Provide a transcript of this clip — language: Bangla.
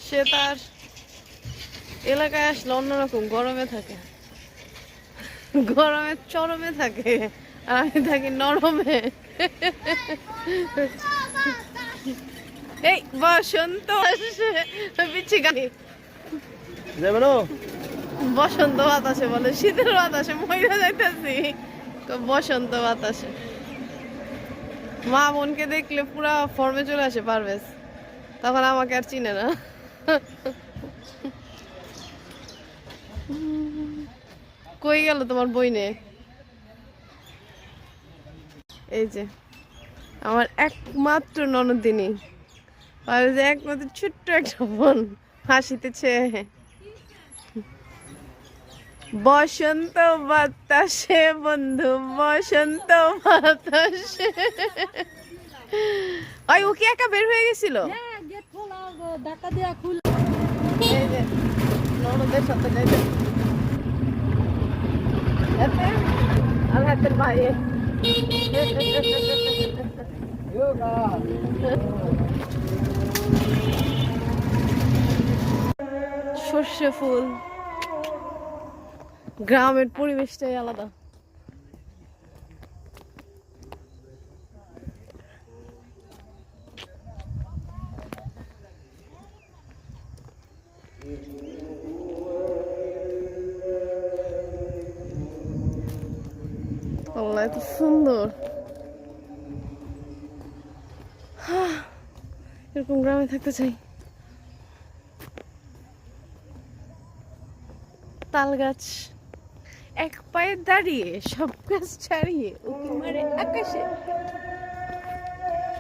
সে তার এলাকায় আসলে অন্যরকম গরমে থাকে, গরমে চরমে থাকে, আর আমি থাকি নরমে। এই বসন্ত আসে, পিচ্ছি গানি বসন্ত বাতাসে বলে, শীতের বাতাসে মইরা যাইতেছি, বসন্ত বাতাসে। মা বোনকে দেখলে পুরা ফর্মে চলে আসে পারভেজ, তখন আমাকে আর চিনে না। কই গেল তোমার বইনে? এই যে আমার একমাত্র ননদিনী, আর যে একমাত্র ছোট্ট একটা বোন হাসিতেছে। বসন্ত বাতাসে বন্ধু, বসন্ত বাতাসে। ওই ও কি একা বের হয়ে গেছিল? এই যে ননদের সাথে যাইতে আর হাতের বাইরে সর্ষে ফুল, গ্রামের পরিবেশটাই আলাদা। আল্লাহ এত সুন্দর, এরকম গ্রামে থাকতে চাই। তাল গাছ এক পায়ে দাঁড়িয়ে, সব গাছ ছাড়িয়ে উঁকি মারে আকাশে।